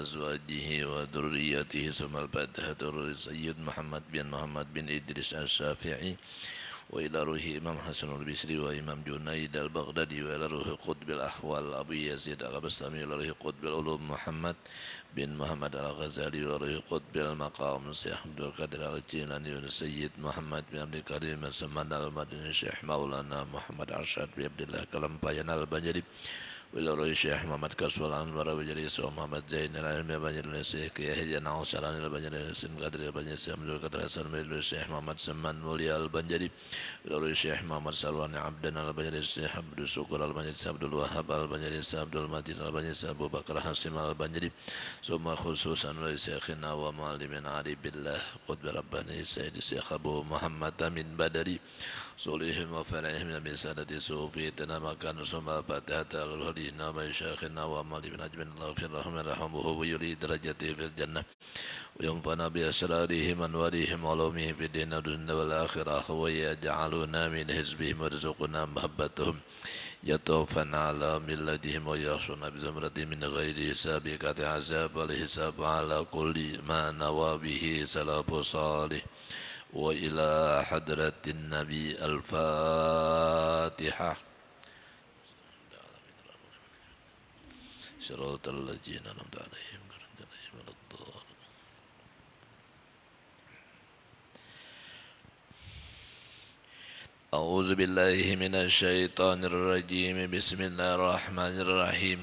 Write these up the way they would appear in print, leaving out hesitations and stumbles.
وأزواجه وذريته ثم الفاتحة سيد محمد بن إدريس الشافعي وإلى روح إمام حسن البصري وإمام جنيد البغدادي وإلى روح قطب الأحوال أبو يزيد البستامي وإلى روح قطب العلوم محمد بن محمد الغزالي وإلى روح قطب المقام الشيخ عبد القادر الجيلاني والسيد محمد بن عبد الكريم السمان المدني الشيخ مولانا محمد أرشاد بن عبد الله كلمبايان البنجري وإلى روح الشيخ محمد كسول أنور وجري سو محمد زين العلم البنجري الشيخ يحيى ناصران البنجري السن قدر البنجري عبد القادر الحسن بن الشيخ محمد سمان موليا البنجري وإلى روح الشيخ محمد سلوان عبدنا البنجري الشيخ عبد الشكر البنجري عبد الوهاب البنجري عبد المجيد البنجري أبو بكر حسين البنجري ثم خصوصا لشيخنا ومعلمنا علي بالله قطب رباني السيد الشيخ أبو محمد من بدري صليهم وفرعهم من سادة صوفيتنا مكان ثم فاتحة الهدينا وشيخنا ومعلمنا أجمعين الله في الرحمة رحمه ويريد درجته في الجنة وينفعنا بأسرارهم أنوارهم علومهم في الدين والدنيا والآخرة ويجعلنا من حزبهم ويرزقنا محبتهم يتوفنا على ملتهم ويحشرنا بزمرة من غير حساب قطع عذاب والحساب على كل ما نوى به سلف صالح وإلى حضرة النبي الفاتحة صراط الذين أنعمت عليهم غير المغضوب عليهم ولا الضالين. أعوذ بالله من الشيطان الرجيم بسم الله الرحمن الرحيم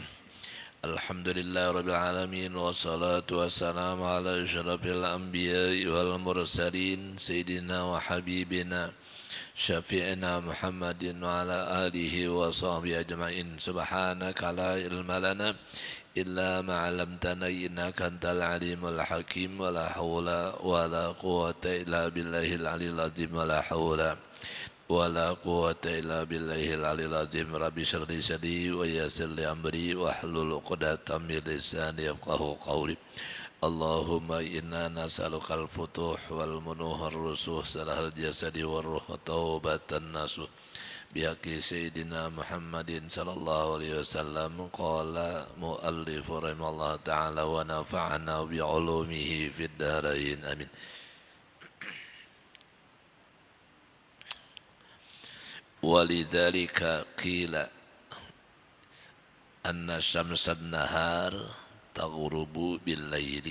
الحمد لله رب العالمين والصلاة والسلام على أشرف الأنبياء والمرسلين سيدنا وحبيبنا شفيعنا محمد وعلى آله وصحبه أجمعين سبحانك لا علم لنا إلا ما علمتنا إنك أنت العليم الحكيم ولا حول ولا قوة إلا بالله العلي العظيم ولا قوة إلا بالله العلي العظيم ربي اشرح لي صدري ويسر لي أمري واحلل عقدة من لساني يفقهوا قولي اللهم إنا نسألك الفتوح والمنوح الرسوح صلاح الجسد والروح توبة النصوح بحق سيدنا محمد صلى الله عليه وسلم قال مؤلف رحمه الله تعالى ونفعنا بعلومه في الدارين آمين. ولذلك قيل أن شمس النهار تغرب بالليل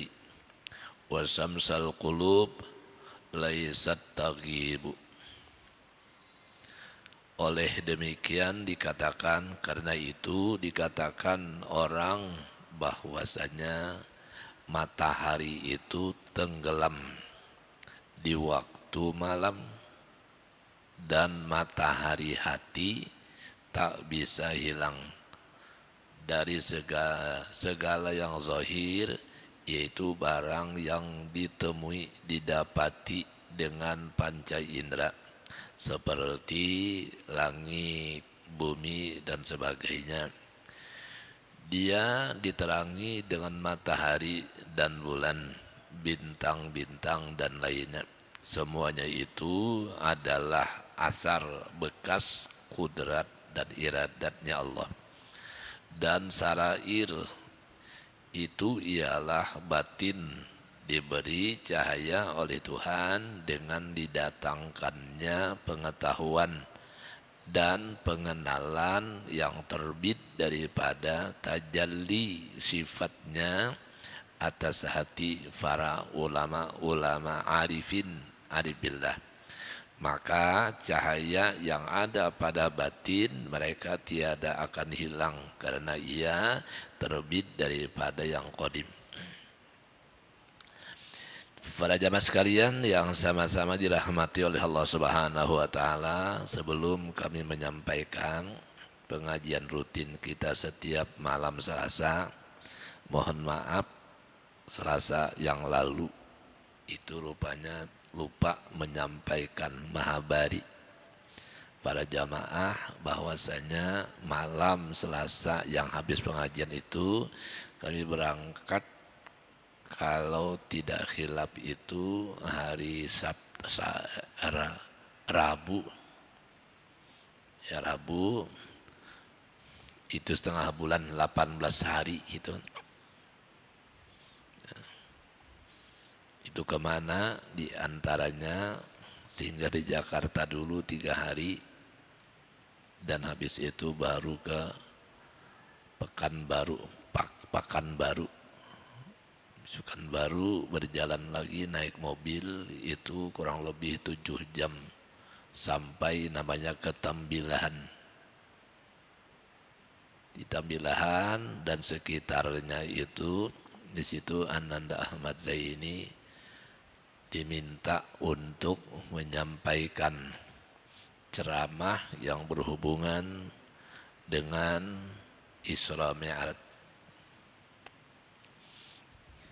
وشمس القلوب laysat taghibu. Oleh demikian dikatakan, karena itu dikatakan orang bahwasanya matahari itu tenggelam di waktu malam dan matahari hati tak bisa hilang dari segala yang zahir, yaitu barang yang ditemui, didapati dengan panca indera seperti langit, bumi dan sebagainya. Dia diterangi dengan matahari dan bulan, bintang-bintang dan lainnya. Semuanya itu adalah asar bekas kudrat dan iradatnya Allah. Dan sarair itu ialah batin, diberi cahaya oleh Tuhan dengan didatangkannya pengetahuan dan pengenalan yang terbit daripada tajalli sifatnya atas hati para ulama arifin arifillah. Maka cahaya yang ada pada batin mereka tiada akan hilang karena ia terbit daripada yang qadim. Para jamaah sekalian yang sama-sama dirahmati oleh Allah Subhanahu wa taala, sebelum kami menyampaikan pengajian rutin kita setiap malam Selasa, mohon maaf Selasa yang lalu itu rupanya lupa menyampaikan mahabari para jamaah bahwasanya malam Selasa yang habis pengajian itu kami berangkat, kalau tidak khilaf itu hari Rabu ya, Rabu itu setengah bulan 18 hari itu. Itu kemana? Di antaranya sehingga di Jakarta dulu 3 hari, dan habis itu baru ke Pekanbaru. Pekanbaru berjalan lagi naik mobil itu kurang lebih 7 jam sampai namanya ke Tambilahan. Di Tambilahan dan sekitarnya itu, di situ Ananda Ahmad Zaini diminta untuk menyampaikan ceramah yang berhubungan dengan Isra Mi'raj.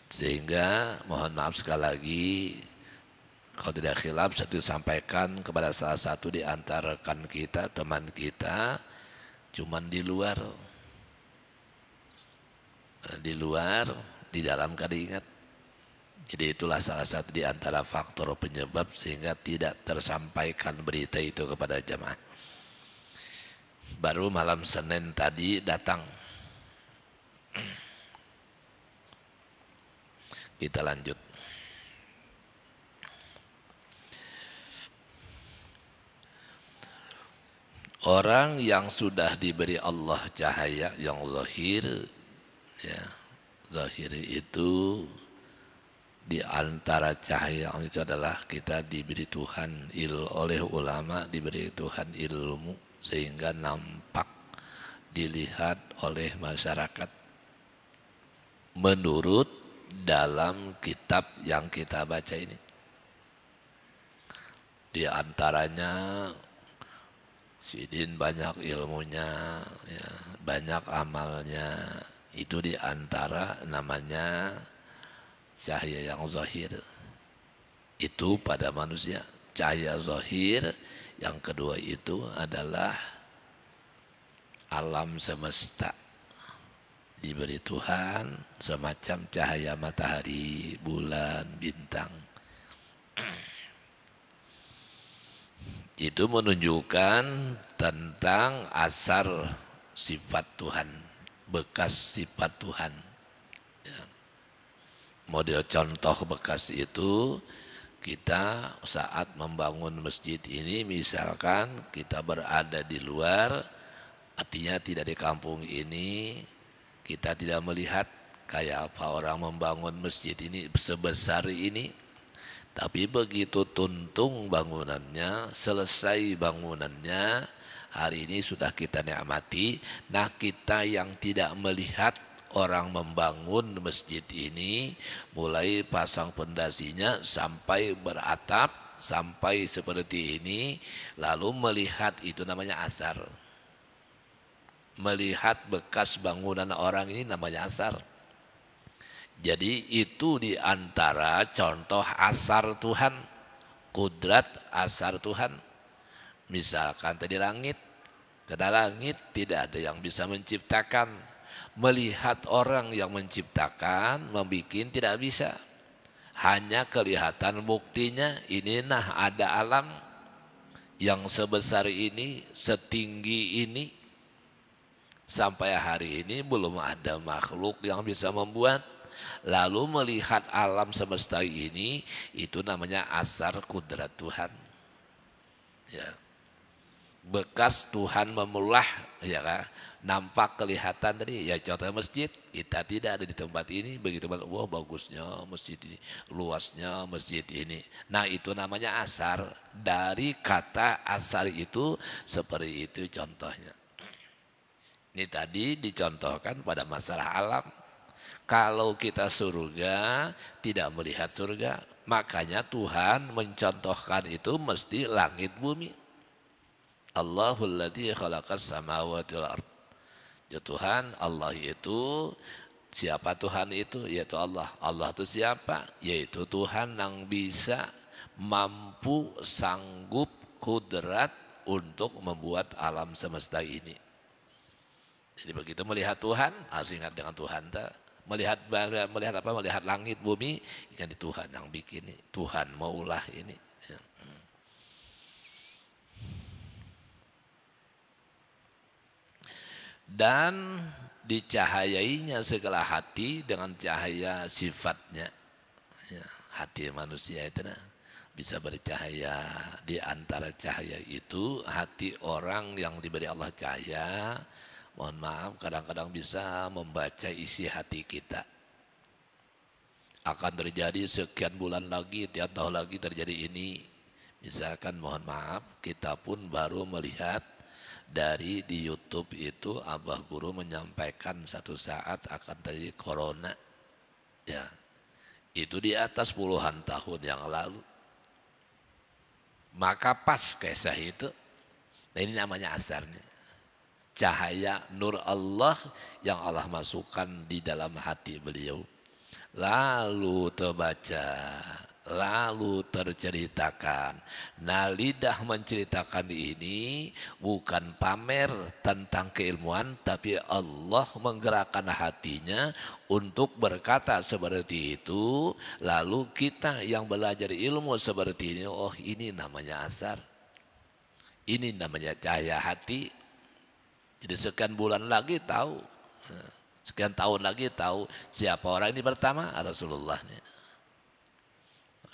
Sehingga mohon maaf sekali lagi, kalau tidak khilaf, saya sampaikan kepada salah satu di antara rekan kita, teman kita, cuman di luar, di dalam kada ingat. Jadi itulah salah satu di antara faktor penyebab sehingga tidak tersampaikan berita itu kepada jamaah. Baru malam Senin tadi datang. Kita lanjut. Orang yang sudah diberi Allah cahaya yang zahir, ya, zahir itu di antara cahaya itu adalah kita diberi Tuhan oleh ulama, diberi Tuhan ilmu sehingga nampak dilihat oleh masyarakat menurut dalam kitab yang kita baca ini. Di antaranya Sidin banyak ilmunya, ya, banyak amalnya. Itu di antara namanya cahaya yang zahir. Itu pada manusia cahaya zahir. Yang kedua itu adalah alam semesta, diberi Tuhan semacam cahaya matahari, bulan, bintang. Itu menunjukkan tentang asar sifat Tuhan, bekas sifat Tuhan. Ya. Model contoh bekas itu kita saat membangun masjid ini, misalkan kita berada di luar, artinya tidak di kampung ini, kita tidak melihat kayak apa orang membangun masjid ini sebesar ini. Tapi begitu tuntung bangunannya, selesai bangunannya, hari ini sudah kita nikmati. Nah, kita yang tidak melihat orang membangun masjid ini, mulai pasang pondasinya sampai beratap, sampai seperti ini, lalu melihat itu namanya asar. Melihat bekas bangunan orang ini namanya asar. Jadi itu di antara contoh asar Tuhan, kudrat asar Tuhan. Misalkan tadi langit, karena langit tidak ada yang bisa menciptakan. Melihat orang yang menciptakan, membikin tidak bisa. Hanya kelihatan buktinya, ini nah ada alam yang sebesar ini, setinggi ini. Sampai hari ini belum ada makhluk yang bisa membuat. Lalu melihat alam semesta ini, itu namanya asar kudrat Tuhan. Ya. Bekas Tuhan memulah, ya kan? Nampak kelihatan tadi, ya contoh masjid, kita tidak ada di tempat ini, begitu wah bagusnya masjid ini, luasnya masjid ini. Nah itu namanya asar. Dari kata asar itu seperti itu contohnya. Ini tadi dicontohkan pada masalah alam. Kalau kita surga, tidak melihat surga. Makanya Tuhan mencontohkan itu mesti langit bumi. Allahul ladzi khalaqas samawati wal ardh. Ya Tuhan, Allah itu, siapa Tuhan itu? Yaitu Allah. Allah itu siapa? Yaitu Tuhan yang bisa, mampu, sanggup, kudrat untuk membuat alam semesta ini. Jadi begitu melihat Tuhan, harus ingat dengan Tuhan. Melihat apa? Melihat langit, bumi, ingat Tuhan yang bikin ini. Tuhan maulah ini. Ya. Dan dicahayainya segala hati dengan cahaya sifatnya. Ya. hati manusia itu nah, bisa bercahaya. Di antara cahaya itu hati orang yang diberi Allah cahaya, mohon maaf kadang-kadang bisa membaca isi hati kita. Akan terjadi sekian bulan lagi, tiap tahun lagi terjadi ini. Misalkan mohon maaf kita pun baru melihat dari di YouTube itu Abah Guru menyampaikan satu saat akan terjadi corona. Ya, itu di atas puluhan tahun yang lalu. Maka pas kisah itu, nah ini namanya asarnya. Cahaya nur Allah yang Allah masukkan di dalam hati beliau. Lalu terbaca, lalu terceritakan. Nah lidah menceritakan ini bukan pamer tentang keilmuan, tapi Allah menggerakkan hatinya untuk berkata seperti itu. Lalu kita yang belajar ilmu seperti ini, oh ini namanya asar. Ini namanya cahaya hati. Jadi sekian bulan lagi tahu, sekian tahun lagi tahu siapa orang ini pertama Rasulullah.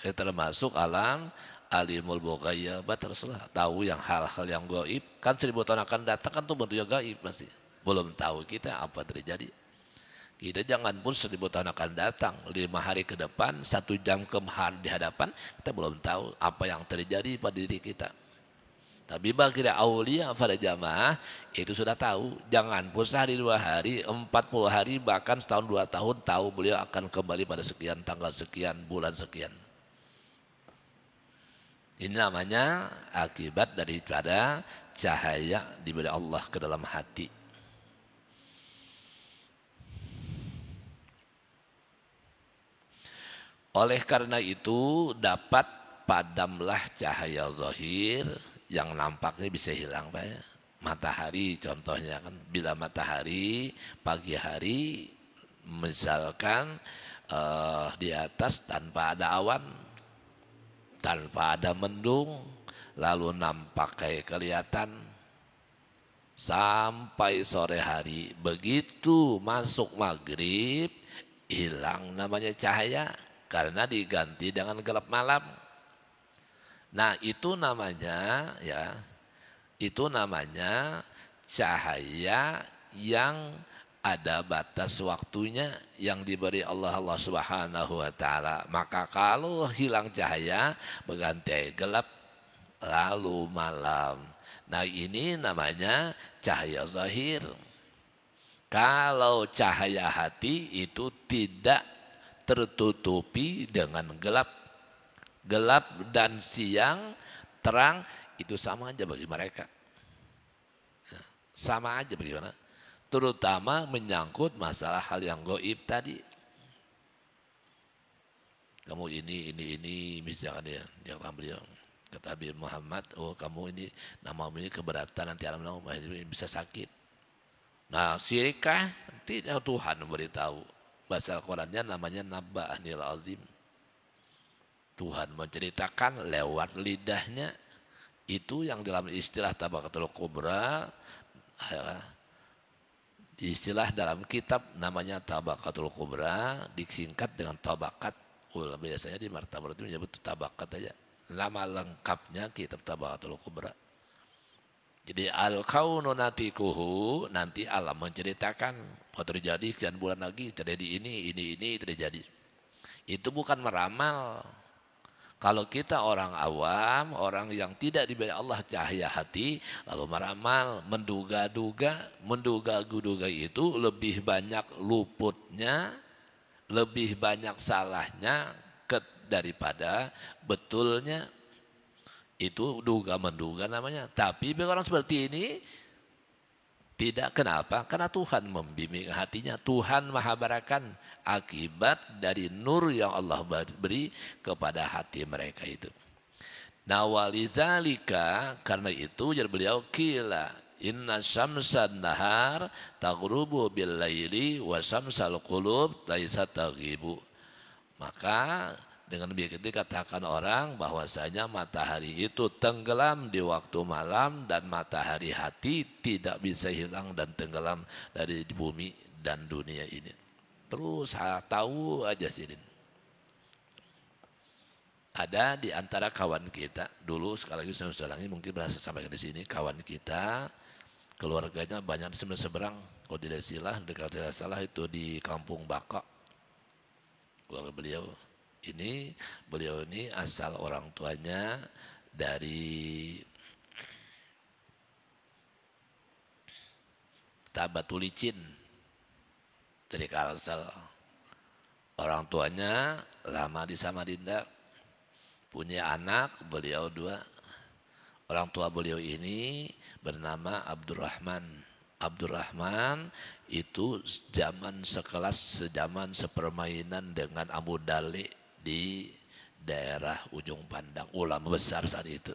Termasuk alam alimul ghaibat Rasulullah. Tahu yang hal-hal yang gaib. Kan 1000 tahun akan datang kan tuh bentuknya gaib masih. Belum tahu kita apa terjadi. Kita jangan pun 1000 tahun akan datang. 5 hari ke depan, 1 jam di hadapan. Kita belum tahu apa yang terjadi pada diri kita. Tapi bagi aulia pada jamaah itu sudah tahu. Jangan pun sehari 2 hari, 40 hari, bahkan setahun 2 tahun tahu beliau akan kembali pada sekian tanggal sekian, bulan sekian. Ini namanya akibat daripada cahaya diberi Allah ke dalam hati. Oleh karena itu dapat padamlah cahaya zahir yang nampaknya bisa hilang Pak ya. Matahari contohnya kan, bila matahari pagi hari misalkan di atas tanpa ada awan, tanpa ada mendung, lalu nampak kayak kelihatan sampai sore hari. Begitu masuk maghrib hilang namanya cahaya karena diganti dengan gelap malam. Nah itu namanya ya, itu namanya cahaya yang ada batas waktunya yang diberi Allah Subhanahu wa taala. Maka kalau hilang cahaya berganti gelap lalu malam. Nah ini namanya cahaya zahir. Kalau cahaya hati itu tidak tertutupi dengan gelap. Gelap dan siang, terang itu sama aja bagi mereka. Sama aja bagaimana? Terutama menyangkut masalah hal yang gaib tadi. Kamu ini misalkan ya, dia akan beliau kata Habib Muhammad, oh kamu ini namamu ini keberatan nanti alam ini bisa sakit. Nah syirikah? Tidak, Tuhan memberitahu. Bahasa Al-Qurannya namanya Nabba'anil Azim. Tuhan menceritakan lewat lidahnya. Itu yang dalam istilah Tabaqatul Kubra, istilah dalam kitab namanya Tabaqatul Kubra, disingkat dengan tabakat. Biasanya di martabat itu menyebut tabakat aja. Nama lengkapnya kitab Tabaqatul Kubra. Jadi al-kaunu natikuhu, nanti alam menceritakan kalau terjadi sekian bulan lagi terjadi ini terjadi. Itu bukan meramal. Kalau kita orang awam, orang yang tidak diberi Allah cahaya hati, lalu meramal, menduga-duga itu lebih banyak luputnya, lebih banyak salahnya daripada betulnya. Itu duga-menduga namanya. Tapi bagi orang seperti ini, tidak, kenapa? Karena Tuhan membimbing hatinya. Tuhan mahabarakan akibat dari nur yang Allah beri kepada hati mereka itu. Nah walizalika, karena itu jadi beliau kila inna syamsan nahar taghrubu bil laili wa syamsal qulub laisa taghibu. Maka dengan demikian dikatakan orang bahwasanya matahari itu tenggelam di waktu malam dan matahari hati tidak bisa hilang dan tenggelam dari bumi dan dunia ini. Terus tahu aja sini. Ada di antara kawan kita dulu, sekali lagi saya ulangi, mungkin berhasil sampai di sini, kawan kita keluarganya banyak di seberang, kalau tidak salah, dekat tidak salah itu di Kampung Baka, keluarga beliau ini asal orang tuanya dari Batu Licin, dari Kalsel. Orang tuanya lama di Samarinda, punya anak, beliau 2. Orang tua beliau ini bernama Abdurrahman. Abdurrahman itu sejaman sepermainan dengan Abu Dali di daerah Ujung Pandang, ulama besar saat itu.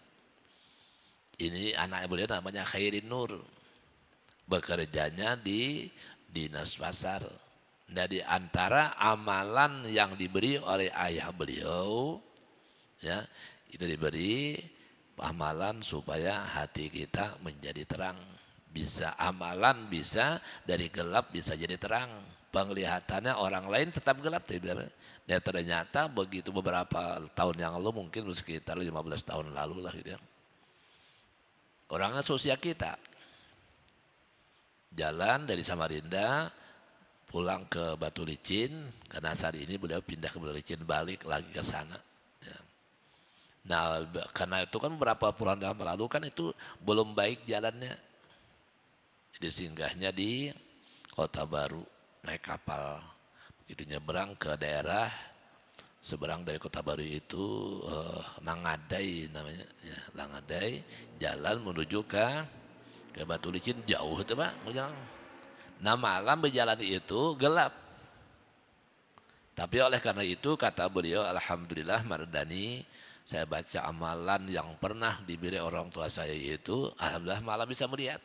Ini anak beliau namanya Khairin Nur, bekerjanya di dinas pasar. Nah, di antara amalan yang diberi oleh ayah beliau, ya, itu diberi amalan supaya hati kita menjadi terang. Bisa amalan, bisa dari gelap bisa jadi terang. Penglihatannya orang lain tetap gelap. Dan ternyata begitu beberapa tahun yang lalu, mungkin sekitar 15 tahun lalu lah gitu ya. Orangnya seusia kita. Jalan dari Samarinda pulang ke Batu Licin, karena saat ini beliau pindah ke Batu Licin, balik lagi ke sana. Ya. Nah, karena itu kan beberapa bulan yang lalu kan itu belum baik jalannya. Jadi singgahnya di Kota Baru, naik kapal. Itu nyebrang ke daerah seberang dari Kota Baru itu Nangadai namanya, ya, Nangadai, jalan menuju ke Batu Licin, jauh itu Pak, jalan. Nah, malam berjalan itu gelap. Tapi oleh karena itu kata beliau, alhamdulillah Mardani, saya baca amalan yang pernah diberi orang tua saya itu, alhamdulillah malam bisa melihat.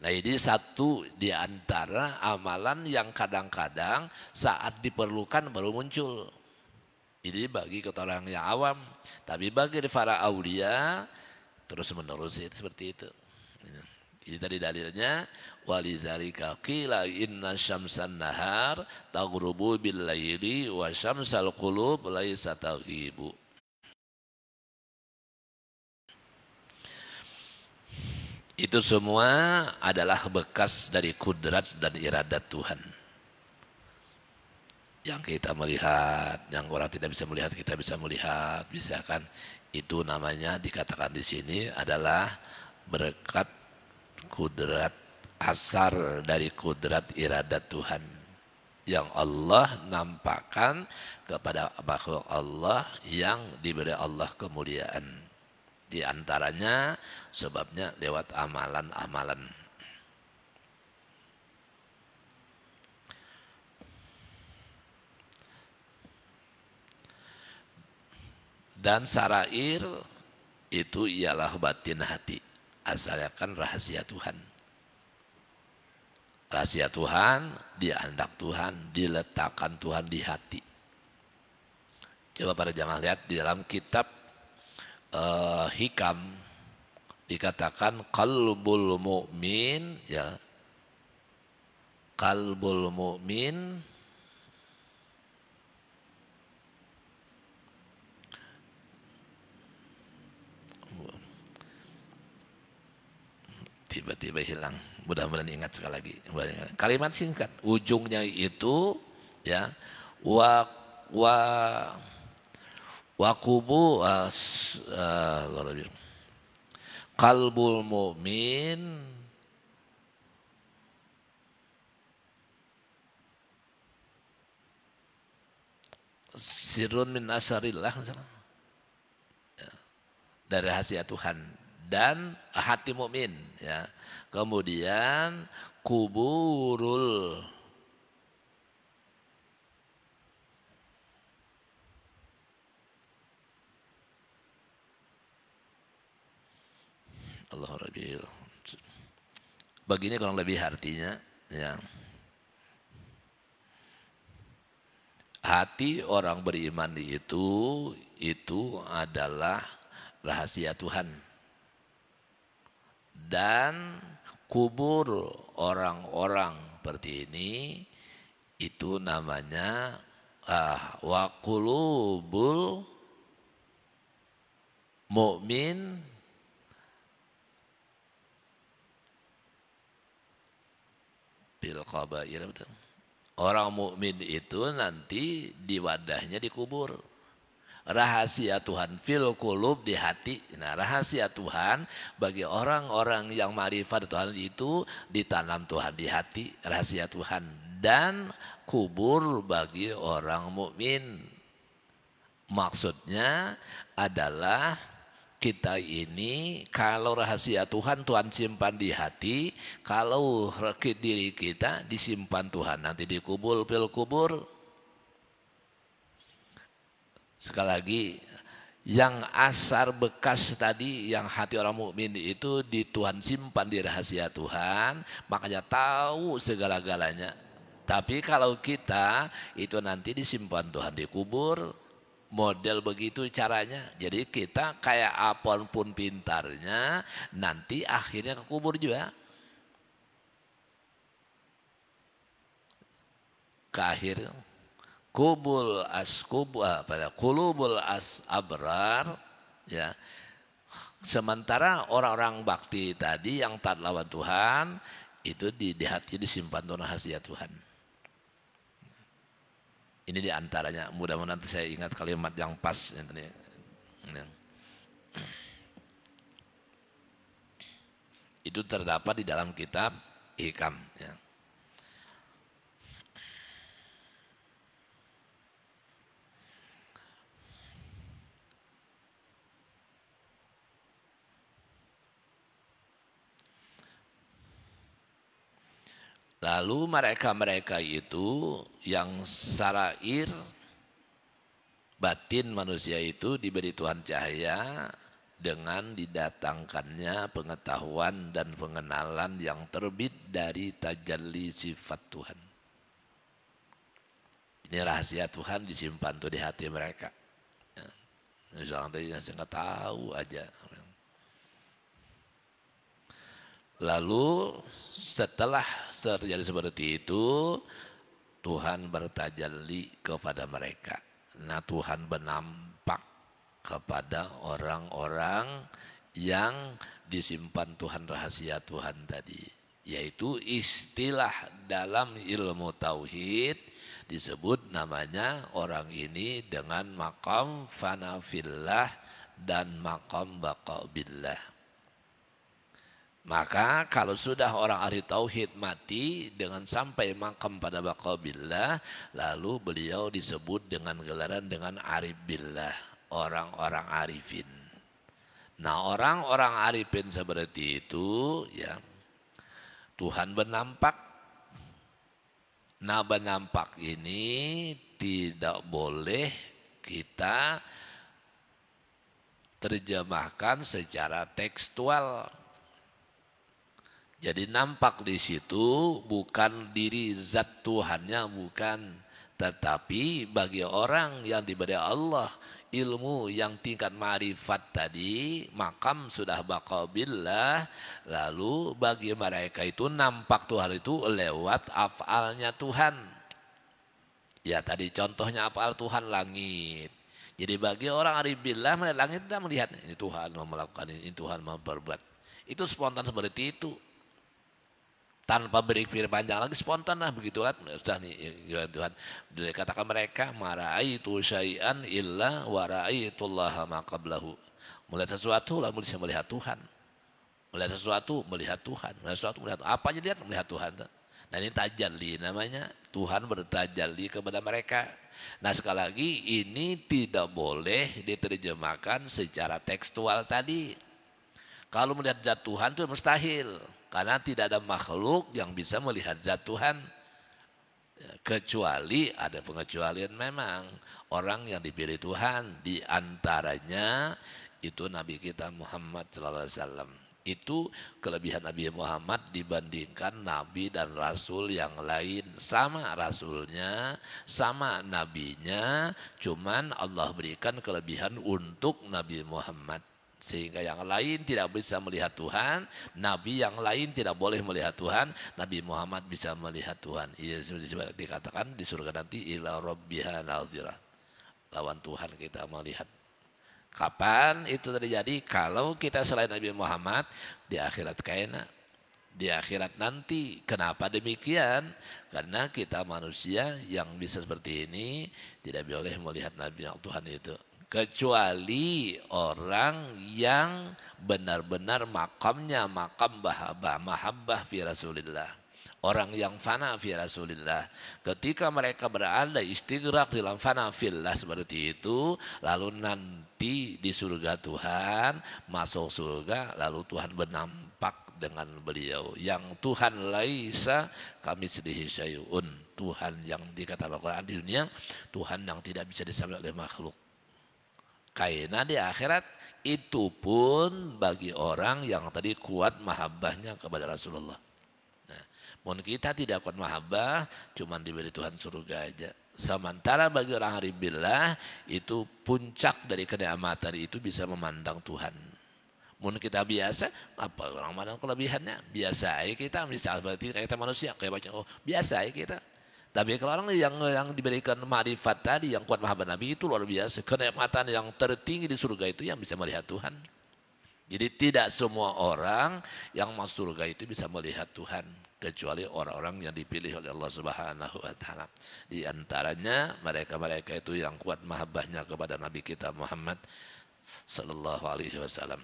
Nah, ini satu di antara amalan yang kadang-kadang saat diperlukan baru muncul. Ini bagi orang yang awam, tapi bagi para aulia terus menerus seperti itu. Ini tadi dalilnya, walizalika qila inna syamsan nahar taghrubu bil laili wa syamsal qulub laisa taghibu. Itu semua adalah bekas dari kudrat dan iradat Tuhan. Yang kita melihat, yang orang tidak bisa melihat, kita bisa melihat, bisa kan? Itu namanya dikatakan di sini adalah berkat kudrat, asar dari kudrat iradat Tuhan yang Allah nampakkan kepada makhluk Allah yang diberi Allah kemuliaan. Di antaranya sebabnya lewat amalan-amalan. Dan sarair itu ialah batin hati. Asalnya kan rahasia Tuhan. Rahasia Tuhan, diandak Tuhan, diletakkan Tuhan di hati. Coba para jamaah lihat di dalam kitab Hikam dikatakan qalbul mu'min, ya. Qalbul mu'min tiba-tiba hilang. Mudah-mudahan ingat sekali lagi. Kalimat singkat, ujungnya itu ya wakubu kalbul mu'min sirun min asarillah, ya, dari rahasia Tuhan dan hati mukmin, ya. Kemudian kuburul Allah Rabbil. Begini kurang lebih artinya, ya. Hati orang beriman itu adalah rahasia Tuhan. Dan kubur orang-orang seperti ini itu namanya Wa qulubul mu'min bil qabair, betul. Orang mukmin itu nanti di wadahnya dikubur. Rahasia Tuhan fil qulub, di hati. Nah, rahasia Tuhan bagi orang-orang yang ma'rifat Tuhan itu ditanam Tuhan di hati, rahasia Tuhan. Dan kubur bagi orang mukmin. Maksudnya adalah kita ini kalau rahasia Tuhan, Tuhan simpan di hati. Kalau diri kita disimpan Tuhan nanti dikubur fil kubur. Sekali lagi, yang asar bekas tadi, yang hati orang mukmin itu di Tuhan simpan di rahasia Tuhan, makanya tahu segala-galanya. Tapi kalau kita itu nanti disimpan Tuhan dikubur, model begitu caranya. Jadi kita kayak apapun pintarnya, nanti akhirnya kekubur juga. Ke akhir qulubul abrar, ya. Sementara orang-orang bakti tadi yang taat lawan Tuhan itu di hati disimpan rahasia Tuhan. Ini diantaranya. Mudah-mudahan nanti saya ingat kalimat yang pas. Itu terdapat di dalam kitab Hikam. Ya. Lalu mereka-mereka itu yang sarair batin manusia itu diberi Tuhan cahaya dengan didatangkannya pengetahuan dan pengenalan yang terbit dari tajalli sifat Tuhan. Ini rahasia Tuhan disimpan tuh di hati mereka. Misalnya tadi saya nggak tahu aja. Lalu setelah terjadi seperti itu, Tuhan bertajalli kepada mereka. Nah, Tuhan bernampak kepada orang-orang yang disimpan Tuhan rahasia Tuhan tadi. Yaitu istilah dalam ilmu tauhid disebut namanya orang ini dengan maqam fanafillah dan maqam baqabillah. Maka kalau sudah orang ahli tauhid mati dengan sampai makam pada baqabillah, lalu beliau disebut dengan gelaran dengan arif billah, orang-orang arifin. Nah, orang-orang arifin seperti itu ya, Tuhan bernampak. Nah, bernampak ini tidak boleh kita terjemahkan secara tekstual. Jadi nampak di situ bukan diri zat Tuhannya, bukan. Tetapi bagi orang yang diberi Allah ilmu yang tingkat ma'rifat tadi, makam sudah baqabillah, lalu bagi mereka itu nampak Tuhan itu lewat af'alnya Tuhan. Ya tadi contohnya af'al Tuhan langit. Jadi bagi orang arif billah melihat langit tidak melihat ini Tuhan mau melakukan ini Tuhan mau berbuat. Itu spontan seperti itu. Tanpa berpikir panjang lagi spontan lah begitulah sudah nih ya Tuhan. Dikatakan mereka mara'aitu syai'an illa wa ra'aitullaha ma qablahu. Melihat sesuatu lalu bisa melihat Tuhan. Melihat sesuatu melihat Tuhan. Melihat sesuatu melihat apa aja lihat melihat Tuhan. Nah ini tajalli namanya. Tuhan bertajalli kepada mereka. Nah sekali lagi ini tidak boleh diterjemahkan secara tekstual tadi. Kalau melihat zat Tuhan itu mustahil. Karena tidak ada makhluk yang bisa melihat zat Tuhan. Kecuali ada pengecualian memang. Orang yang dipilih Tuhan. Di antaranya itu Nabi kita Muhammad SAW. Itu kelebihan Nabi Muhammad dibandingkan Nabi dan Rasul yang lain. Sama Rasulnya, sama Nabinya. Cuman Allah berikan kelebihan untuk Nabi Muhammad Sehingga yang lain tidak bisa melihat Tuhan, nabi yang lain tidak boleh melihat Tuhan, Nabi Muhammad bisa melihat Tuhan. Ia dikatakan di surga nanti ila rabbiha nazirah. Lawan Tuhan kita melihat. Kapan itu terjadi? Kalau kita selain Nabi Muhammad di akhirat kaina, di akhirat nanti. Kenapa demikian? Karena kita manusia yang bisa seperti ini tidak boleh melihat Nabi yang Tuhan itu. Kecuali orang yang benar-benar makamnya makam mahabbah fi Rasulillah. Orang yang fana fi Rasulillah. Ketika mereka berada istighraq dalam fana fillah seperti itu, lalu nanti di surga Tuhan, masuk surga, lalu Tuhan bernampak dengan beliau. Yang Tuhan laisa kami sedih syai'un. Tuhan yang dikatakan Al-Quran di dunia, Tuhan yang tidak bisa disamai oleh makhluk. Karena di akhirat itu pun bagi orang yang tadi kuat mahabbahnya kepada Rasulullah. Nah, mohon kita tidak kuat mahabbah, cuman diberi Tuhan surga aja. Sementara bagi orang haribillah itu puncak dari kenikmatan itu bisa memandang Tuhan. Mungkin kita biasa, apa orang mandang kelebihannya? Biasa aja kita, misalnya seperti kita manusia, kayak baca, oh biasa aja kita. Tapi kalau orang yang diberikan ma'rifat tadi, yang kuat mahabbah Nabi itu luar biasa. Kenikmatan yang tertinggi di surga itu yang bisa melihat Tuhan. Jadi tidak semua orang yang masuk surga itu bisa melihat Tuhan. Kecuali orang-orang yang dipilih oleh Allah Subhanahu wa Ta'ala. Di antaranya mereka-mereka itu yang kuat mahabbahnya kepada Nabi kita Muhammad Sallallahu Alaihi Wasallam.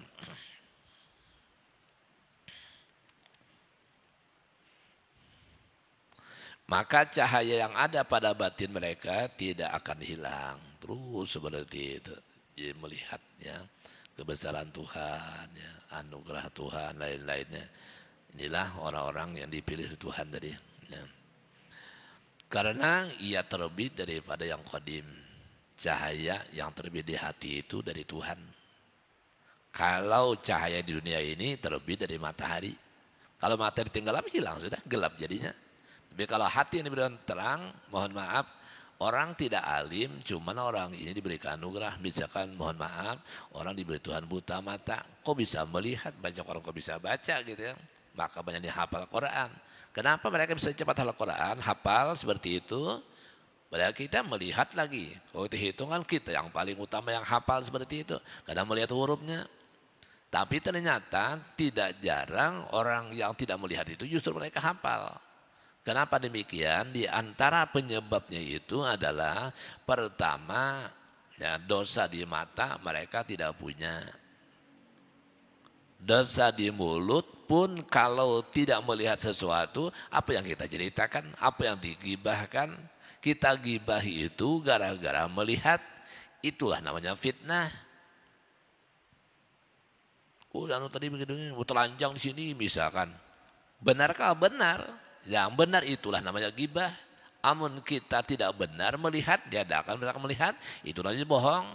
Maka cahaya yang ada pada batin mereka tidak akan hilang. Terus seperti itu. Jadi melihatnya kebesaran Tuhan, ya, anugerah Tuhan, lain-lainnya. Inilah orang-orang yang dipilih Tuhan tadi. Ya. Karena ia terbit daripada yang qadim. Cahaya yang terbit di hati itu dari Tuhan. Kalau cahaya di dunia ini terbit dari matahari. Kalau matahari tinggal hilang sudah gelap jadinya. Tapi kalau hati yang diberikan terang, mohon maaf, orang tidak alim, cuman orang ini diberikan anugerah. Misalkan mohon maaf, orang diberi Tuhan buta mata, kok bisa melihat, banyak orang kok bisa baca gitu ya. Maka banyak yang hafal Quran. Kenapa mereka bisa cepat hafal Quran, hafal seperti itu? Padahal kita melihat lagi, kalau hitungan kita yang paling utama yang hafal seperti itu, karena melihat hurufnya. Tapi ternyata tidak jarang orang yang tidak melihat itu justru mereka hafal. Kenapa demikian? Di antara penyebabnya itu adalah pertama, ya, dosa di mata mereka tidak punya. Dosa di mulut pun kalau tidak melihat sesuatu, apa yang kita ceritakan, apa yang digibahkan, kita gibahi itu gara-gara melihat, itulah namanya fitnah. Oh, tadi begitu, telanjang di sini misalkan. Benarkah? Benar. Yang benar itulah namanya gibah. Amun kita tidak benar melihat, dia tidak akan melihat, itu namanya bohong.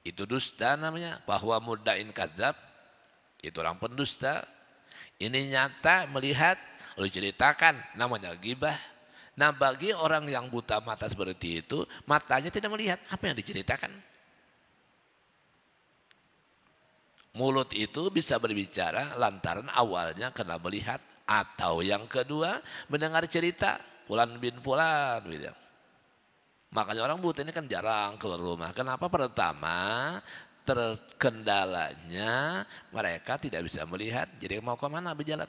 Itu dusta namanya. Bahwa muddain kadzab, itu orang pendusta. Ini nyata melihat, lalu ceritakan, namanya gibah. Nah bagi orang yang buta mata seperti itu, matanya tidak melihat apa yang diceritakan. Mulut itu bisa berbicara lantaran awalnya kena melihat. Atau yang kedua mendengar cerita Fulan bin Fulan gitu. Makanya orang buta ini kan jarang keluar rumah. Kenapa? Pertama terkendalanya mereka tidak bisa melihat. Jadi mau kemana berjalan?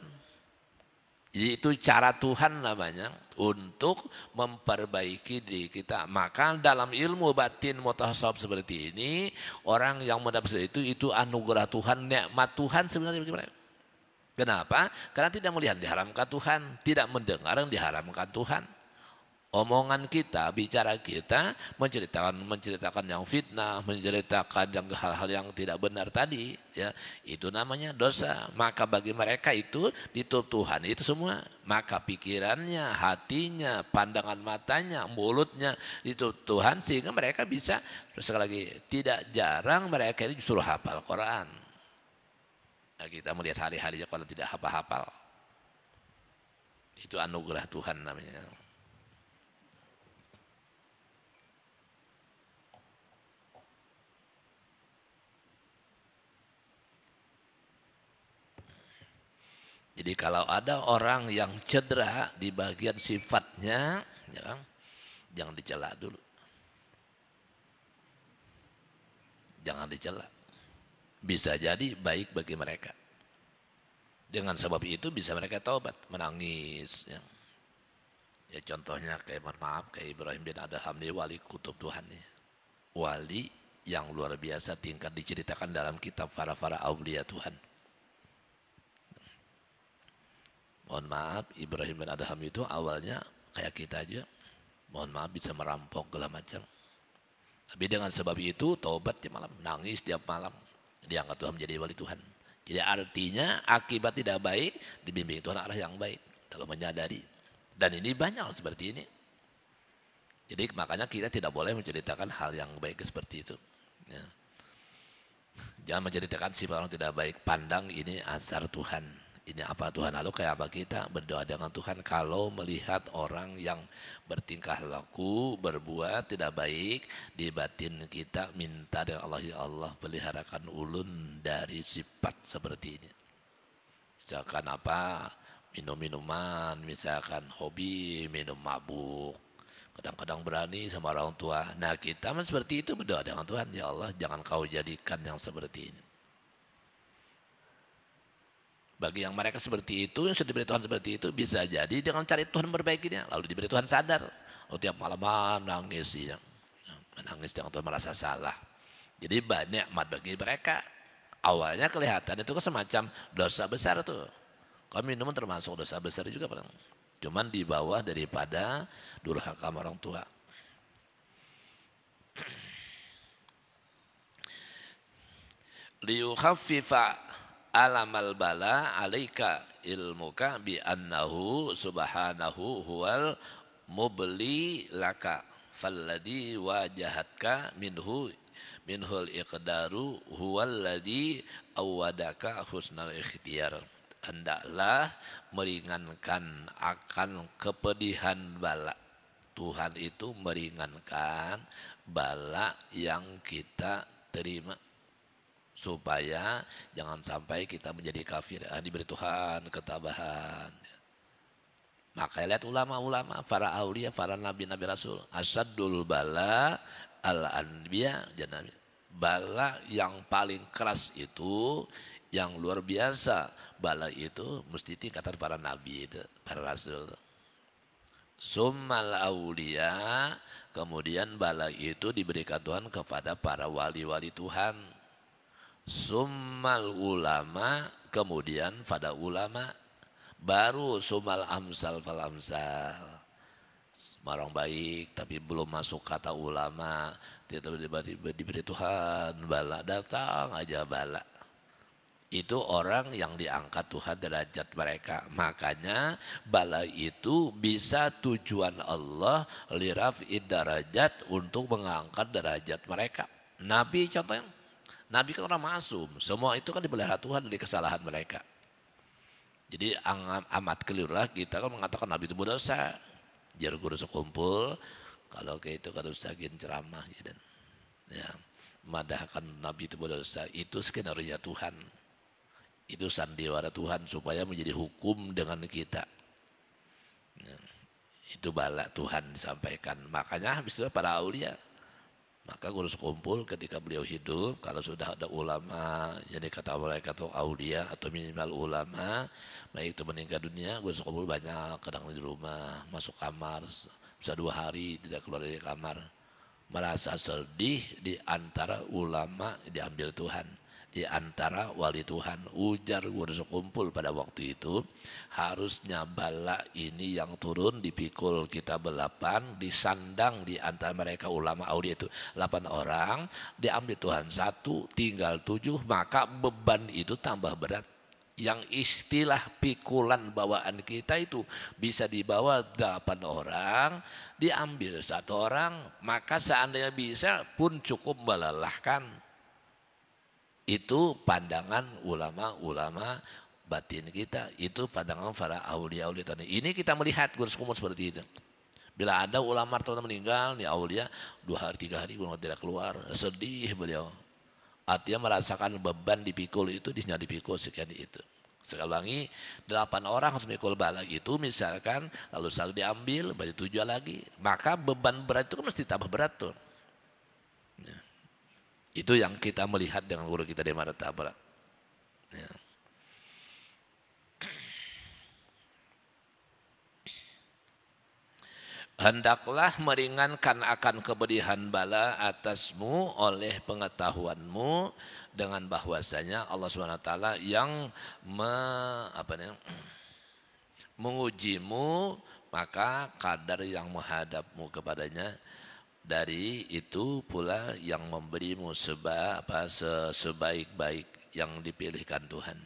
Jadi itu cara Tuhan namanya untuk memperbaiki diri kita. Maka dalam ilmu batin mutasawuf seperti ini, orang yang mendapat itu anugerah Tuhan, nikmat Tuhan sebenarnya bagi mereka. Kenapa? Karena tidak melihat diharamkan Tuhan, tidak mendengar yang diharamkan Tuhan. Omongan kita, bicara kita menceritakan yang fitnah, menceritakan yang hal-hal yang tidak benar tadi, ya itu namanya dosa. Maka bagi mereka itu ditutup Tuhan itu semua. Maka pikirannya, hatinya, pandangan matanya, mulutnya ditutup Tuhan sehingga mereka bisa, sekali lagi, tidak jarang mereka ini justru hafal Quran. Nah, kita melihat hari-harinya kalau tidak hafal-hafal, itu anugerah Tuhan namanya. Jadi kalau ada orang yang cedera di bagian sifatnya, ya kan, jangan dicela dulu. Jangan dicela. Bisa jadi baik bagi mereka. Dengan sebab itu bisa mereka taubat, menangis. Ya, ya contohnya kayak mohon maaf, kayak Ibrahim bin Adham ini wali kutub Tuhan. Ya. Wali yang luar biasa tingkat diceritakan dalam kitab para aulia Tuhan. Mohon maaf, Ibrahim bin Adham itu awalnya kayak kita aja. Mohon maaf bisa merampok segala macam. Tapi dengan sebab itu taubat tiap malam, nangis tiap malam. Diangkat Tuhan menjadi wali Tuhan. Jadi artinya akibat tidak baik dibimbing Tuhan arah yang baik kalau menyadari. Dan ini banyak seperti ini. Jadi makanya kita tidak boleh menceritakan hal yang baik seperti itu. Ya. Jangan menceritakan sifat orang tidak baik. Pandang ini asar Tuhan. Ini apa Tuhan, lalu kayak apa kita berdoa dengan Tuhan kalau melihat orang yang bertingkah laku, berbuat tidak baik, di batin kita minta dengan Allah, ya Allah peliharakan ulun dari sifat seperti ini. Misalkan apa, minum minuman, misalkan hobi minum mabuk, kadang-kadang berani sama orang tua. Nah kita seperti itu berdoa dengan Tuhan, ya Allah jangan kau jadikan yang seperti ini. Bagi yang mereka seperti itu, yang sudah diberi Tuhan seperti itu, bisa jadi dengan cari Tuhan perbaikinya. Lalu diberi Tuhan sadar. Oh, tiap malam menangis, ya. Menangis dengan Tuhan merasa salah. Jadi banyak nikmat bagi mereka. Awalnya kelihatan itu semacam dosa besar tuh. Kalau minum termasuk dosa besar juga. Cuman di bawah daripada durhaka orang tua. Liyukhaffifa alamal bala alaika ilmuka bi annahu subhanahu huwal mubli laka falladhi wajahatka minhul iqdaru huwalladhi awadaka husnal ikhtiyar. Hendaklah meringankan akan kepedihan bala. Tuhan itu meringankan bala yang kita terima, supaya jangan sampai kita menjadi kafir. Diberi Tuhan ketabahan. Maka lihat ulama-ulama, para aulia, para nabi-nabi rasul. Asadul bala al-anbiya dan nabi. Bala yang paling keras itu, yang luar biasa. Bala itu mesti tingkatan para nabi itu, para rasul. Summal aulia, kemudian bala itu diberikan Tuhan kepada para wali-wali Tuhan. Summal ulama, kemudian pada ulama, baru summal amsal fal amsal. Orang baik tapi belum masuk kata ulama, tiba-tiba diberi Tuhan bala, datang aja bala. Itu orang yang diangkat Tuhan derajat mereka. Makanya bala itu bisa tujuan Allah liraf'id darajat, untuk mengangkat derajat mereka. Nabi contohnya, Nabi kan orang masum, semua itu kan dipelihara Tuhan dari kesalahan mereka. Jadi amat kelirulah kita kan mengatakan Nabi itu berdosa. Jar guru sekumpul, kalau kayak itu kan ustazin ceramah ya, madahkan Nabi itu berdosa, itu skenario Tuhan. Itu sandiwara Tuhan supaya menjadi hukum dengan kita. Ya, itu bala Tuhan disampaikan. Makanya habis itu para aulia, maka guru sekumpul ketika beliau hidup, kalau sudah ada ulama, jadi kata mereka atau aulia atau minimal ulama, baik itu meninggal dunia, guru sekumpul banyak, kadang di rumah, masuk kamar, bisa 2 hari tidak keluar dari kamar, merasa sedih di antara ulama diambil Tuhan, di antara wali Tuhan. Ujar guru sekumpul pada waktu itu, harusnya bala ini yang turun dipikul kita 8, disandang di antara mereka ulama aulia itu 8 orang, diambil Tuhan 1, tinggal 7, maka beban itu tambah berat. Yang istilah pikulan bawaan kita itu bisa dibawa 8 orang, diambil 1 orang, maka seandainya bisa pun cukup melelahkan. Itu pandangan ulama-ulama batin kita, itu pandangan para aulia-aulia tadi. Ini kita melihat guru sekumpul seperti itu. Bila ada ulama atau meninggal, nih aulia 2 hari 3 hari guru tidak keluar, sedih beliau. Artinya merasakan beban dipikul itu, dipikul sekian itu. Sekali ulangi, 8 orang harus mikul bala itu misalkan, lalu satu diambil, berarti 7 lagi. Maka beban berat itu kan mesti tambah berat tuh. Ya. Itu yang kita melihat dengan guru kita di Martabak. Ya. Hendaklah meringankan akan kepedihan bala atasmu oleh pengetahuanmu dengan bahwasanya Allah SWT yang mengujimu, maka kadar yang menghadapmu kepadanya dari itu pula yang memberimu sebaik-baik yang dipilihkan Tuhan.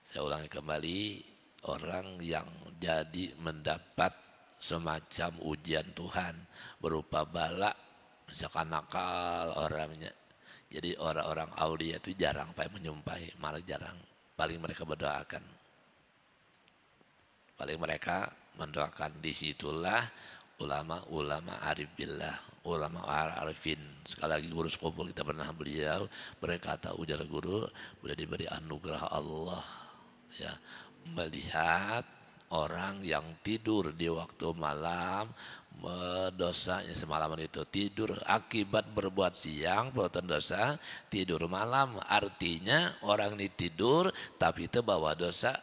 Saya ulangi kembali, orang yang jadi mendapat semacam ujian Tuhan berupa bala, misalkan nakal orangnya. Jadi orang-orang aulia itu jarang menyumpahi, malah jarang. Paling mereka berdoakan. Paling mereka mendoakan. Disitulah ulama-ulama arif billah, ulama arifin. Sekali lagi guru sekumpul kita pernah beliau berkata, ujar guru, boleh diberi anugerah Allah ya, melihat orang yang tidur di waktu malam, dosanya semalaman itu tidur akibat berbuat siang, perbuatan dosa, tidur malam. Artinya orang ini tidur tapi itu bawa dosa.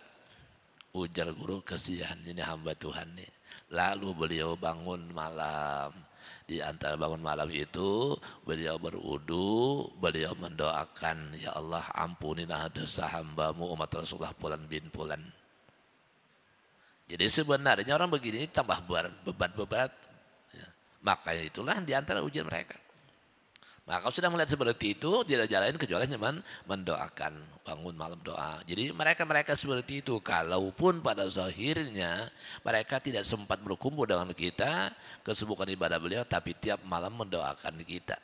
Ujar guru, kesian ini hamba Tuhan nih. Lalu beliau bangun malam. Di antara bangun malam itu beliau berudu, beliau mendoakan, ya Allah ampunilah dosa hambamu umat Rasulullah Fulan bin Fulan. Jadi sebenarnya orang begini tambah beban. Ya. Makanya itulah di antara ujian mereka. Maka kalau sudah melihat seperti itu, tidak jalan kecuali cuma mendoakan, bangun malam doa. Jadi mereka seperti itu, kalaupun pada zahirnya mereka tidak sempat berkumpul dengan kita, kesibukan ibadah beliau, tapi tiap malam mendoakan kita.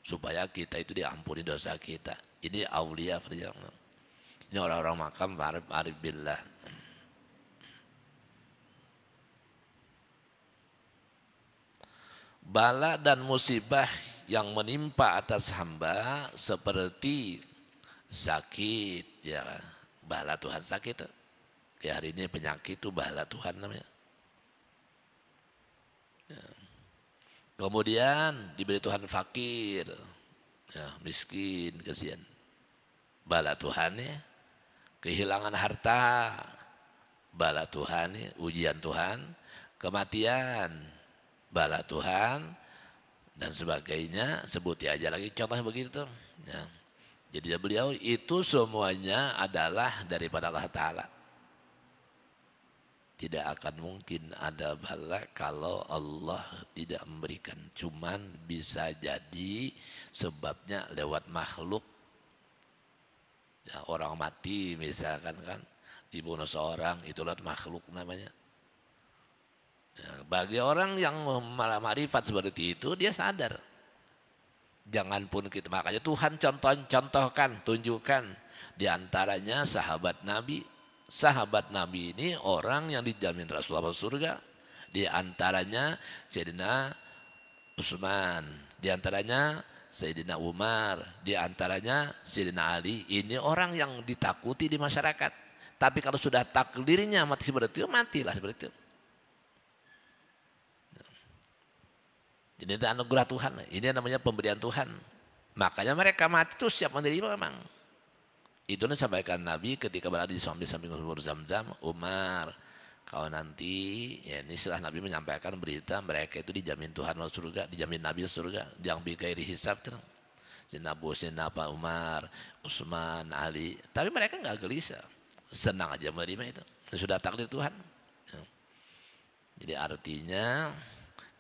Supaya kita itu diampuni dosa kita. Ini aulia, ini orang-orang makam arif billah. Bala dan musibah yang menimpa atas hamba seperti sakit, ya bala Tuhan sakit. Kayak hari ini penyakit itu bala Tuhan namanya. Ya. Kemudian diberi Tuhan fakir, ya, miskin, kasihan. Bala Tuhan ya, kehilangan harta, bala Tuhan ya, ujian Tuhan, kematian, bala Tuhan dan sebagainya. Sebuti aja lagi contohnya begitu ya. Jadi beliau itu semuanya adalah daripada Allah Ta'ala. Tidak akan mungkin ada bala kalau Allah tidak memberikan. Cuman bisa jadi sebabnya lewat makhluk ya, orang mati misalkan kan, dibunuh seorang, itu lewat makhluk namanya. Bagi orang yang marifat seperti itu, dia sadar. Jangan pun kita, makanya Tuhan contohkan, tunjukkan. Di antaranya sahabat Nabi. Sahabat Nabi ini orang yang dijamin Rasulullah surga. Di antaranya Sayyidina Utsman. Di antaranya Sayyidina Umar. Di antaranya Sayyidina Ali. Ini orang yang ditakuti di masyarakat. Tapi kalau sudah takdirnya mati seperti itu, matilah seperti itu. Ini anugerah Tuhan. Ini namanya pemberian Tuhan. Makanya mereka mati itu siap menerima memang. Itu disampaikan Nabi ketika berada di samping sumur Zam-Zam. Umar, kalau nanti, ya ini setelah Nabi menyampaikan berita mereka itu dijamin Tuhan masuk surga, dijamin Nabi surga, yang bighairi hisab. Sina Pak Umar, Utsman, Ali. Tapi mereka nggak gelisah, senang aja menerima itu. Sudah takdir Tuhan. Jadi artinya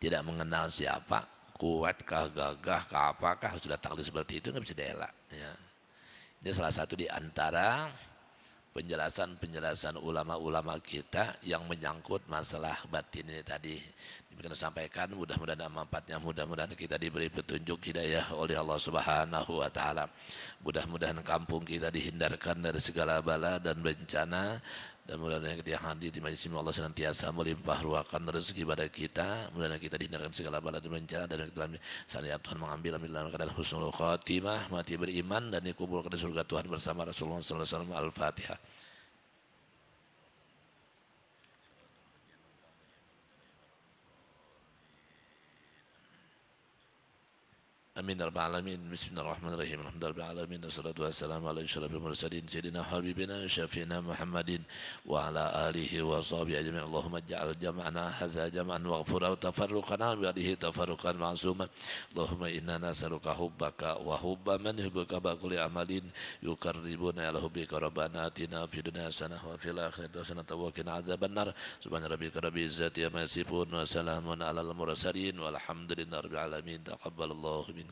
tidak mengenal siapa, kuatkah, gagah, apakah, sudah takdir seperti itu nggak bisa dielak. Ya. Ini salah satu di antara penjelasan ulama-ulama kita yang menyangkut masalah batin ini tadi. Kita sampaikan, mudah-mudahan manfaatnya, mudah-mudahan kita diberi petunjuk hidayah oleh Allah Subhanahu wa Ta'ala. Mudah-mudahan kampung kita dihindarkan dari segala bala dan bencana, dan mudah-mudahan ketika hadir di majlis ini Allah senantiasa melimpah ruahkan rezeki pada kita, mudah-mudahan kita dihindarkan segala bala dan bencana dan dalam syariat Tuhan mengambil dalam keadaan husnul khatimah, mati beriman dan dikuburkan di surga Tuhan bersama Rasulullah sallallahu alaihi wasallam. Al-Fatihah. Amin ya rabbal alamin. Bismillahirrahmanirrahim. Alhamdulillahi alamin. Wassalatu wassalamu ala asyrafil mursalin sayyidina habibina syafiina Muhammadin wa ala alihi wa sahbihi ajma'in. Allahumma ij'al jam'ana hadza jam'an waghfir wa tafarruqana bi alihi tafarruqan ma'suma. Allahumma inna nas'aluka hubbaka wa hubba man yuhibbuka bi kulli amalin yuqarribuna ila hubbika. Rabbana atina fid dunya hasanah wa fil akhirati hasanah wa qina adzabannar. Subhana rabbika rabbil izzati amma yasifun wa salamun alal mursalin walhamdulillahi rabbil alamin. Taqabbalallahu minkum.